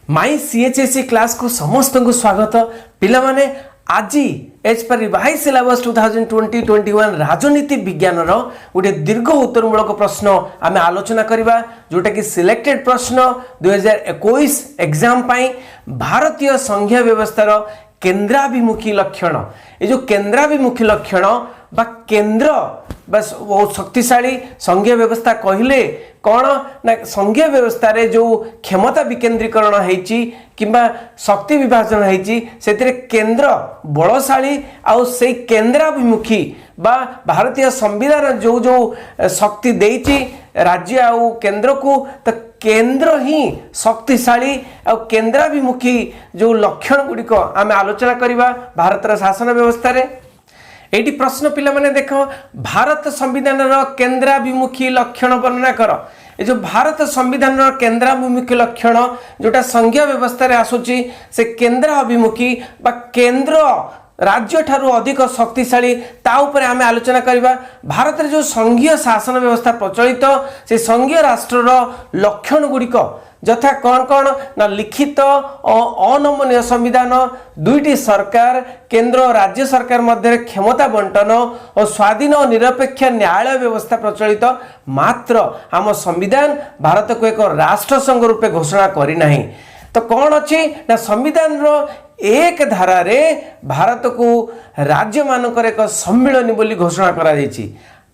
माई सीएचएससी class को समस्त को स्वागत पिला माने आज एज पर रिवाइज सिलेबस 2020-21 राजनीति विज्ञान गोटे दीर्घ उत्तरमूलक प्रश्न आम आलोचना करवा जोटा कि सिलेक्टेड प्रश्न 2021 एग्जाम पाई भारतीय संघीय व्यवस्थार केंद्राभिमुखी लक्षण ये जो केंद्राभिमुखी लक्षण बा केंद्र बस बहुत शक्तिशाली संघीय व्यवस्था कहले कौन ना संघीय व्यवस्था रे जो क्षमता विकेंद्रीकरण होती किंबा शक्ति विभाजन होती से केंद्र बलशाली आउ से केंद्राभिमुखी बा भारतीय संविधान जो जो शक्ति देती राज्य आउ केंद्र को तो केंद्र ही शक्तिशाली आउ केंद्राभिमुखी जो लक्षण गुड़िक आम आलोचना करवा भारतर शासन व्यवस्था रे एटी प्रश्न पिला माने देख भारत संविधान केंद्राभिमुखी लक्षण वर्णना कर ये जो भारत संविधान केंद्राभिमुखी लक्षण जोटा संघीय व्यवस्था रे आसुची से केंद्राभिमुखी बा केंद्र राज्य ठारू अधिक शक्तिशाली ता उपरे आमे आलोचना करबा भारत रे जो संघीय शासन व्यवस्था प्रचलित से संघीय राष्ट्र लक्षण गुड़िक यथा कौन कौन ना लिखित अनमनीय संविधान दुईटी सरकार केंद्र और राज्य सरकार मध्य क्षमता बंटन और स्वाधीन और निरपेक्ष न्यायालय व्यवस्था प्रचलित मात्र आम संविधान भारत को एक राष्ट्र संघ रूपे घोषणा करना तो कौन अच्छी ना संविधान एक धारा रे भारत को राज्य मानक एक सम्मिलनी बोली घोषणा करा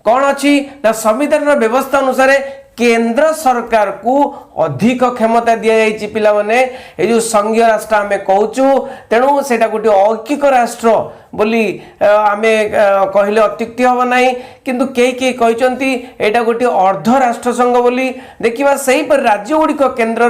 कौन अच्छी ना संविधान व्यवस्था अनुसार केंद्र सरकार को अधिक क्षमता दि जाइए पिला माने ये जो संघीय राष्ट्र आम कहूँ तेणु से गोटे ऐकिक राष्ट्र बोली आम कहले अत्युक्ति हम ना किंतु कई कहते यहाँ गोटे अर्ध राष्ट्र संघ बोली देखा से राज्य गुड़िक केन्द्र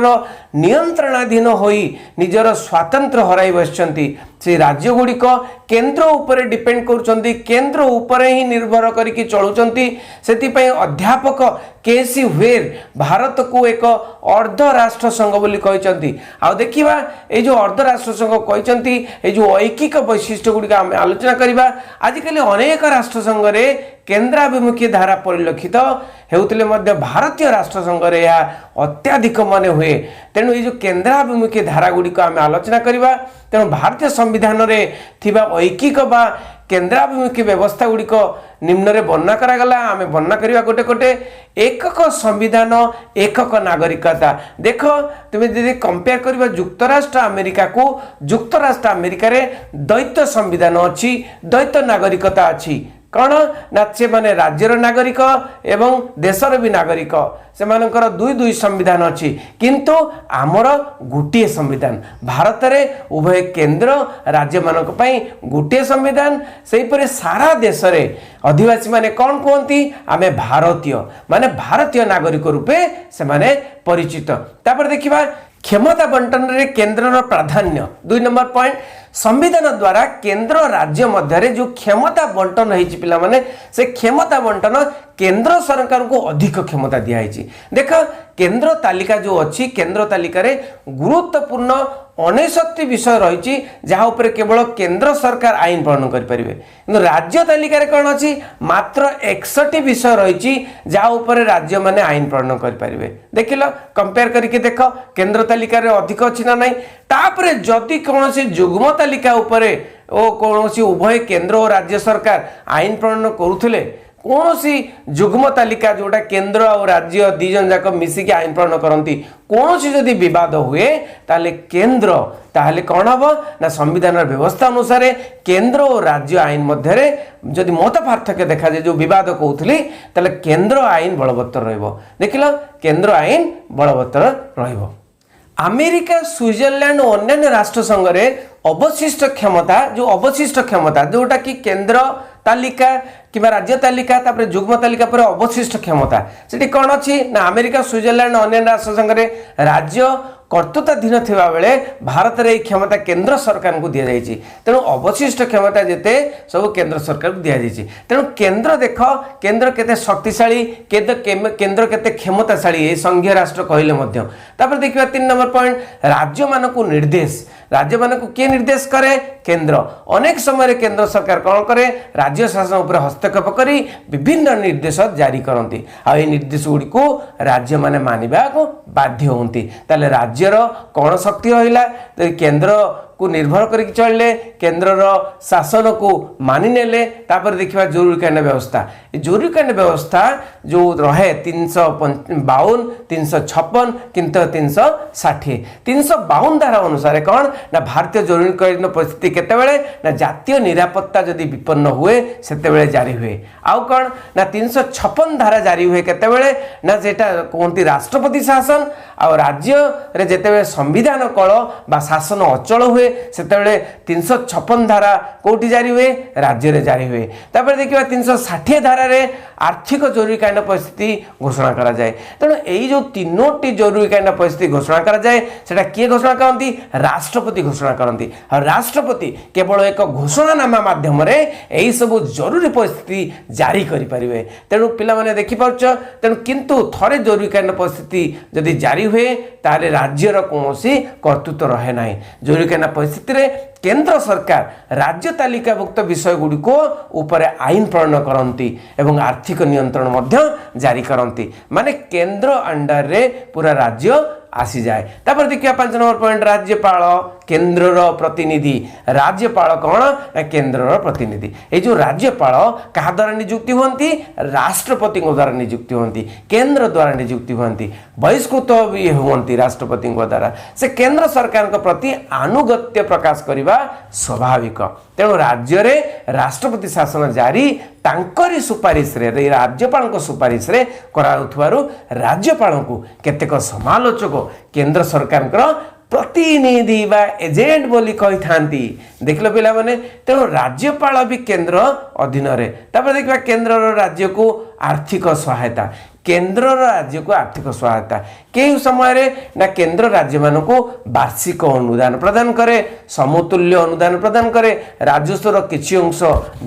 नियंत्रणाधीन होई निजर स्वातंत्र हराई बसचंती से राज्य गुड़िक केंद्र उपरे डिपेंड कर केंद्र उपरे ही निर्भर करके चलुचंती से अध्यापक केसी हुएर भारत को एक अर्ध राष्ट्र संघ बोली कहते आ देखा ये जो अर्ध राष्ट्र संघ कहते ये जो ऐकिक वैशिष्ट्य गुड़िक आम आलोचना करवा आजिकल अनेक राष्ट्र संघ रे केंद्राभिमुखी धारा परिलक्षित होते भारतीय राष्ट्र संघ रे अत्याधिक मन हुए तेणु ये जो केंद्राभिमुखी धारा गुड़िक आम आलोचना करवा तेणु भारतीय संविधान रे थिबा ऐकिक बा केंद्राभिमुखी व्यवस्था गुड़िक निम्न रे वर्णना करागला आम वर्णना करवा गोटे गोटे एकक संविधान एकक नागरिकता देख तुम यदि कंपेयर करवा युक्तराष्ट्र अमेरिका को युक्तराष्ट्र अमेरिका रे द्वैत संविधान अच्छी द्वैत नागरिकता अच्छी कौन ना से माने राज्यर नागरिक एवं देशर भी नागरिक से मानकर दुई दुई संविधान अच्छी किंतु आमर गोटे संविधान भारत रे उभय केंद्र राज्य मानक पई गोटे संविधान से परे सारा देश रे अधिवासी माने कौन कहती आमे भारतीय माने भारतीय नागरिक रूपे से माने परिचित तापर देखिबा क्षमता बंटन रे केंद्र प्राधान्य 2 नंबर पॉइंट संविधान द्वारा केंद्र राज्य मध्य जो क्षमता बंटन होती पिला माने से क्षमता बंटन केंद्र सरकार को अधिक क्षमता दिखाई देख केंद्र तालिका जो अच्छी केंद्र तालिका रे गुरुत्वपूर्ण 69 विषय रही जहाँ उपर केवल केंद्र सरकार आईन प्रणयन करें राज्य तालिका रे कौन अच्छी मात्र 61 विषय रही जहाँ उपर राज्य माने आईन प्रणयन करें देख लो कंपेयर करके देख केंद्र तालिका रे अधिक अच्छी ना नहीं तापरे जदि कौन जुग्म तालिका उपरे ओ कौन उभय केंद्र और राज्य सरकार आईन प्रणयन करुले कौन सी जुग्म तालिका जोटा केंद्र और राज्य दीजन जाक मिसिकी आईन प्रणयन करती कौन सी जदि विवाद हुए ताले केंद्र ताले कौन हम ना संविधान व्यवस्था अनुसार केंद्र और राज्य आईन मध्य जदि मत पार्थक्य देखा जाए जो विवाद कहूली ताले केंद्र आईन बलवत्तर रहिबो देखिल केंद्र आईन बलवत्तर रहिबो अमेरिका स्विट्जरलैंड और अन्य राष्ट्र संघ रे अवशिष्ट क्षमता जोटा कि केंद्र तालिका कि राज्य तालिका तापर जुग्म तालिका पर अवशिष्ट क्षमता से कौन अच्छी ना अमेरिका स्विट्जरलैंड अन्य राष्ट्र संघ रे राज्य कर्तृत्वाधीन थिबा बेले भारत रे क्षमता केंद्र सरकार को दि जाइए तेणु अवशिष्ट क्षमता जेते सब केंद्र सरकार को दि जाइए तेणु केंद्र देख केंद्र केते शक्तिशाली केंद्र केते क्षमताशाली ये संघीय राष्ट्र कहले देखिए 3 नंबर पॉइंट राज्य मान को निर्देश राज्य मान को किए निर्देश करे केन्द्र अनेक समय केन्द्र सरकार कौन करे राज्य शासन उपर हस्तक्षेप करी विभिन्न निर्देश जारी करती आ निर्देश गुड़ी को राज्य माने मानिबा को बाध्य होती ताले राज्यर कौन शक्ति रहिला केन्द्र को निर्भर कर चलले केन्द्र शासन को मानिने तापर देखा जरूरीकालीन व्यवस्था जरूरीकालीन व्यवस्था जो रहे 352 356 किंतु 360 352 धारा अनुसार कौन ना भारतीय जरूरीकालीन परिस्थिति केतेबेले ना जातीय निरापत्ता जदि विपन्न हुए सेतेबेले जारी हुए आउ कौन ना 356 धारा जारी हुए केतेबेले ना जेटा कहती राष्ट्रपति शासन आ राज्य रे जेतेबेले संविधान कल बा शासन अचल हुए सेतेबेले 356 धारा कोटी जारी हुए राज्य रे जारी हुए तापर देखिबा 360 धारा रे आर्थिक जरूरीकालीन परिस्थिति घोषणा करा जाए तेणु यही जो तीनोटी जरूरीकालीन परिस्थिति घोषणा करा जाए सेटा किए घोषणा करती राष्ट्रपति घोषणा करती और राष्ट्रपति केवल एक घोषणानामा माध्यम रे यही सब जरूरी परिस्थिति जारी करि परिबे तेणु पिला माने देखि पाउछ तेणु किंतु थरे जरूरीकालीन परिस्थिति जदि जारी हुए ताले राज्यर कोनोसी कर्तृत्व रहे नाही जरूरीकालीन परिस्थिति रे केंद्र सरकार राज्य तालिकाभुक्त विषय गुड़ी को ऊपर आईन प्रणयन करती एवं आर्थिक नियंत्रण मध्य जारी करती माने केंद्र अंडर रे पूरा राज्य आसी जाए तापर देखिए 5 नंबर पॉइंट राज्यपाल केंद्र प्रतिनिधि राज्यपाल कौन ना केंद्र प्रतिनिधि ये जो राज्यपाल क्या द्वारा नियुक्ति होती राष्ट्रपति द्वारा नियुक्ति होती केंद्र द्वारा नियुक्ति होती बहिष्कृत भी होती राष्ट्रपति द्वारा से केंद्र सरकार प्रति आनुगत्य प्रकाश करने स्वाभाविक तेणु राज्य रे राष्ट्रपति शासन जारी तांकरी सुपारिश रे राज्यपाल सुपारिश रे कराउथवारु राज्यपाल को केतेक समालोचक केंद्र सरकार प्रतिनिधि बा एजेंट बोली कही थांती देखल पिला माने तेणु राज्यपाल भी केंद्र अधीन रे तापर देखा केंद्र राज्य को आर्थिक सहायता केंद्र राज्य को आर्थिक सहायता कई समय ना केंद्र राज्य मान को वार्षिक अनुदान प्रदान करे समतुल्य अनुदान प्रदान करे राजस्वर किछि अंश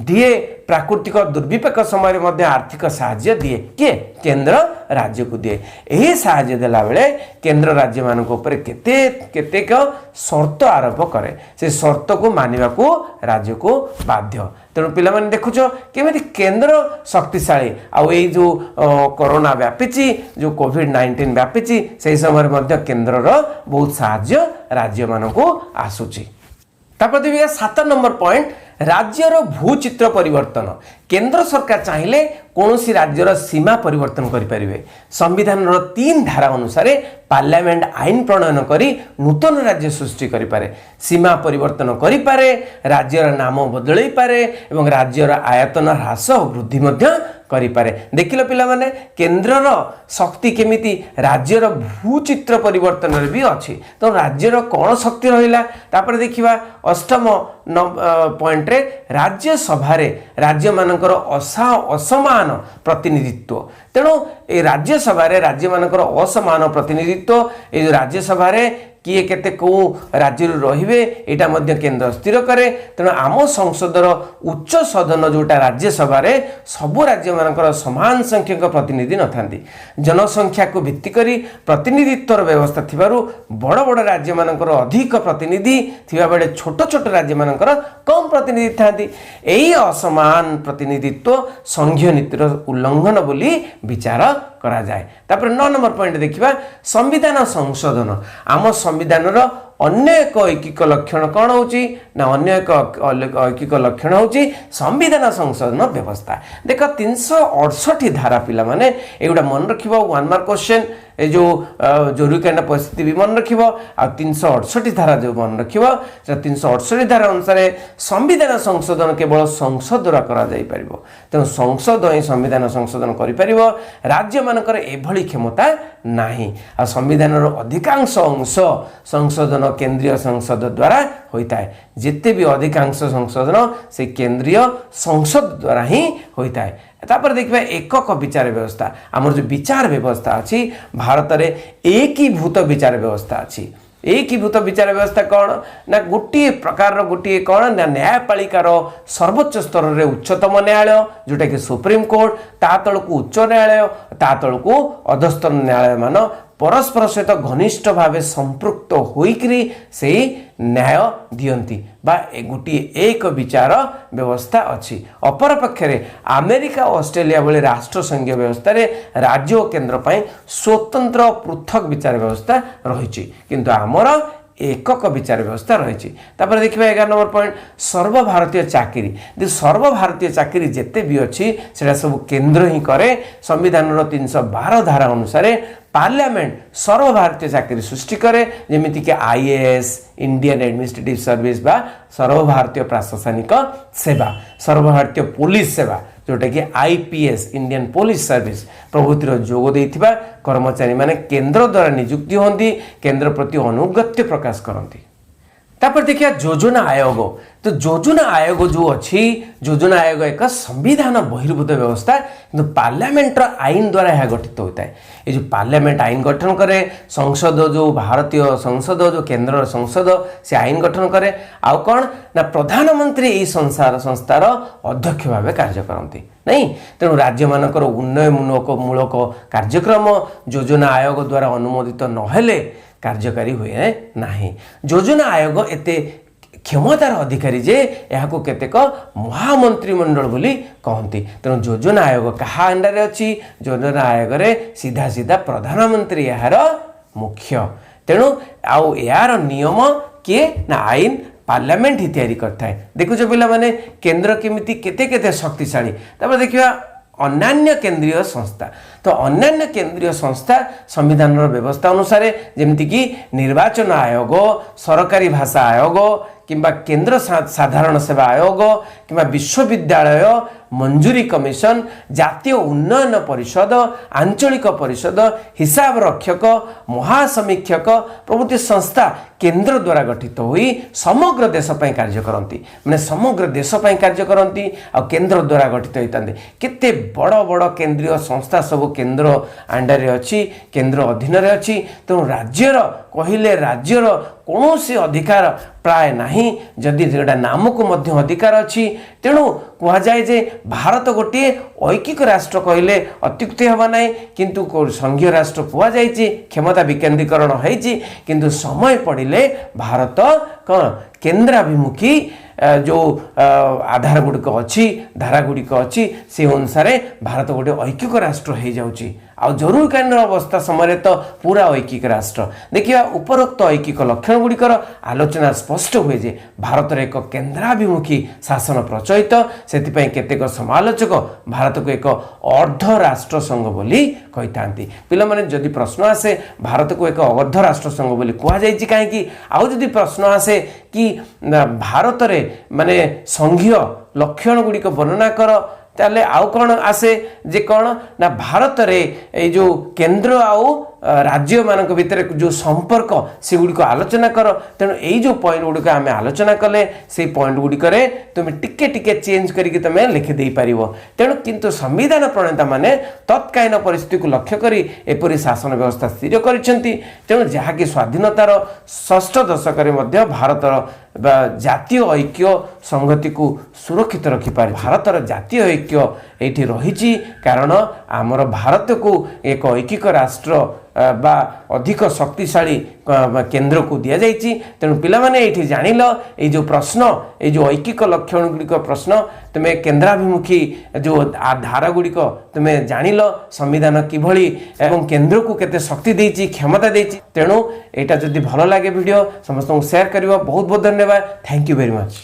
दिए प्राकृतिक दुर्विपाक समय मध्य आर्थिक साहाय्य दिए किए केंद्र राज्य को दिए यही साहाय्य देला बेले केंद्र राज्य मान ऊपर केतेक शर्त आरोप करे से शर्त को मानिबा को राज्य को बाध्य तेणु पिला माने देखुछ केमिति केंद्र शक्तिशाली आउ ए जो कोरोना व्यापीची जो कोविड-19 व्यापीची से समय मध्य केंद्र बहुत साहाय्य राज्य मान को आसुची तापर देखिए 7 नंबर पॉइंट राज्यर भूचित्र परिवर्तन केंद्र सरकार चाहिए कौन सी राज्यर सीमा परिवर्तन करें संविधान 3 धारा अनुसार पार्लियामेंट आईन प्रणयन करी नूतन राज्य सृष्टि करें सीमा परिवर्तन करें राज्यर नाम बदल पारे एवं राज्यर आयतन ह्रास वृद्धि करें देखिल पिला माने केंद्रर शक्ति केमिति राज्यर भूचित्र परिवर्तन भी अच्छी तो राज्यर कौन शक्ति रहिला तापर देखिबा 8म पॉइंट रे राज्य सभा राज्य मानकर असमान प्रतिनिधित्व तेणु ए राज्य सभा राज्य मानकर असमान प्रतिनिधित्व ए राज्य सभा किए केते को राज्य रहिबे एटा मध्य केंद्र स्थिर करे तेणु आम संसदर उच्च सदन जोटा राज्यसभा सबु राज्य मानकर समान संख्यक प्रतिनिधि न थांती जनसंख्या को भित्ति करी प्रतिनिधित्वर व्यवस्था थिबारु बड़ बड़ राज्य मानकर अधिक प्रतिनिधि थिबा बेले छोट छोट राज्य मानकर कम प्रतिनिधि थांती एही असमान प्रतिनिधित्व संघीय नीतिर उल्लंघन बोली विचार करा जाए तापर 9 नंबर पॉइंट देखिबा संविधान संशोधन आम संविधान अन्य एक ऐकिक लक्षण कौन होची ना अन्य एक ऐकिक लक्षण होची संविधान संशोधन व्यवस्था देख 368 धारा पिला माने एगुडा मन रखिबो 1 मार्क क्वेश्चन ए जो जरूरीकालीन परिस्थिति भी मन रखिबो आ 368 धारा जो मन रखिबो 368 धारा अनुसार संविधान संशोधन केवल संसद द्वारा करा जाई परिबो तेणु संसद ही संविधान संशोधन करि परिबो राज्य मानकर एभली क्षमता नाही आ संविधान अधिकांश अंश संशोधन केंद्रीय संसद द्वारा होता है जिते भी अधिकांश संशोधन से केंद्रीय संसद द्वारा ही होता है तापर देखिए एकक विचार व्यवस्था आमर जो विचार व्यवस्था अच्छी भारत में एकीभूत विचार व्यवस्था अच्छी एकीभूत विचार व्यवस्था कौन ना गोटे प्रकार गोटे कौन ना न्यायपालिकार सर्वोच्च स्तर में उच्चतम न्यायालय जोटा कि सुप्रीम कोर्ट ता तलक उच्च न्यायालय ता तलक अधस्तर न्यायालय मान परस्पर सहित घनिष्ठ भाव संपृक्त होइकरी से न्याय दियंती बा गोटे एक विचार व्यवस्था अच्छी। अपर पक्षरे अमेरिका ऑस्ट्रेलिया भली राष्ट्र संघीय व्यवस्था रे राज्य और केंद्र पर स्वतंत्र पृथक विचार व्यवस्था रही किंतु आमर एकक विचार व्यवस्था रही। देखिए 11 नंबर पॉइंट सर्वभारतीय चाकरी सर्वभारतीय चाकरी जिते भी अच्छी से सब केंद्र ही करे। संविधान 312 धारा अनुसार पार्लियामेंट सर्वभारतीय चाकरी सृष्टि करे जमीती कि आईएएस इंडियन एडमिनिस्ट्रेटिव सर्विस बा सर्वभारतीय प्रशासनिक सेवा सर्वभारतीय पुलिस सेवा जोटा कि आईपीएस इंडियन पुलिस सर्विस प्रभृतिर जोग देथिबा कर्मचारी माने केंद्र द्वारा नियुक्ति होती केंद्र प्रति अनुगत्य प्रकाश करती। तापर देखिए योजना आयोग तो योजना आयोग जो अच्छी योजना आयोग एक संविधान बहिर्भूत व्यवस्था किंतु पार्लियामेंट आईन द्वारा यह गठित होता है। ये जो पार्लियामेंट आईन गठन करे संसद जो भारतीय संसद जो केंद्र संसद से आईन गठन करे आउ कौन ना प्रधानमंत्री यही संस्थार अध्यक्ष भाव कार्य करती नहीं। तेणु राज्य मानकर उन्नयनमूलक कार्यक्रम योजना आयोग द्वारा अनुमोदित नहेले कार्यकारी हुए नहीं। योजना आयोग एते क्षमतार अधिकारी जे यहाँ केतेक महामंत्रिमंडल बोली कहती। तेणु योजना आयोग क्या अंडर अच्छी योजना आयोग रे सीधा सीधा प्रधानमंत्री यार मुख्य। तेणु आउ यार नियम किए ना आईन पार्लियामेंट ही तैयारी करता है। देखुच पिला माने केंद्र केमिति केते केते शक्तिशाली। तापर देखिया अन्यान्य केंद्रीय संस्था तो अन्यान्य केंद्रीय संस्था संविधान व्यवस्था अनुसार जमीती कि निर्वाचन आयोग सरकारी भाषा आयोग किंबा केंद्र साधारण सेवा आयोग किंबा विश्वविद्यालय मंजूरी कमिशन जातीय उन्नयन परिषद आंचलिक परिषद हिसाब रक्षक महासमीक्षक प्रभृति संस्था केंद्र द्वारा गठित हुई समग्र देश पर कार्य करती माने समग्र देश पर कार्य करती और केंद्र द्वारा गठित होता केते बड़ बड़ केंद्रीय संस्था सब केंद्र अंडर अच्छी केंद्र अधीन अच्छी। तेणु राज्यर कहले राज्यर कौन से अधिकार प्राय नहीं जदि जोटा नामक मध्य अधिकार अच्छी। तेणु कहुए जे भारत गोटे ऐकिक राष्ट्र कहले अत्युक्ति हेबा नहीं किंतु संघीय राष्ट्र कहुए क्षमता विकेंद्रीकरण होइछि किंतु समय पड़िले भारत कौन केंद्राभिमुखी जो आधार गुड़िक अच्छी धारा गुड़िक अच्छी से अनुसार भारत गोटे ऐकिक राष्ट्र हो जाउछि। आ जरूरकालीन अवस्था समय तो पूरा ऐकिक राष्ट्र देखिए उपरोक्त ऐकिक लक्षण गुड़िकर आलोचना स्पष्ट हुए जे भारत एक केंद्राभिमुखी शासन प्रचलित से केतेक समालोचक भारत को एक अर्ध राष्ट्र संघ बोली कही था। पिला माने जदि प्रश्न आसे भारत को एक अर्ध राष्ट्र संघ बोली कहुई कहीं आउ जदि प्रश्न आसे कि भारत रे माने संघीय लक्षण गुड़िक वर्णना कर ताले आउ कौन आसे जे कौन ना भारत रे ये जो केंद्र आउ राज्य मानक भितर जो संपर्क से गुड़िक आलोचना कर। तेणु यही जो पॉइंट गुड़िक आम आलोचना कले से पॉइंट गुड़िक तुम टिके टिके चेंज करके तुम लिखिदे पार। तेणु किंतु संविधान प्रणेता माने तत्कालीन परिस्थिति को लक्ष्य करी एपरी शासन व्यवस्था स्थिर करिसेंती। तेणु जहाँकि स्वाधीनतार 6ठ दशक भारतर जातीय ऐक्य संगति को सुरक्षित रखिपार भारतर जातीय ऐक्य ये रही कारण आमर भारत को एक ऐकिक राष्ट्र बा अधिक शक्तिशाली केंद्र को दि जाइए। तेणु पिलामाने ये जानिल ये जो प्रश्न ये जो ऐकिक लक्षण गुड़िक प्रश्न तुम्हें केंद्राभिमुखी जो धारा गुड़िक तुम्हें जानिल संविधान किभली एवं केंद्र को केते शक्ति देछि क्षमता देछि। तेणु एटा जदि भल लगे वीडियो समस्त शेयर करिवो। बहुत बहुत धन्यवाद। Thank you very much.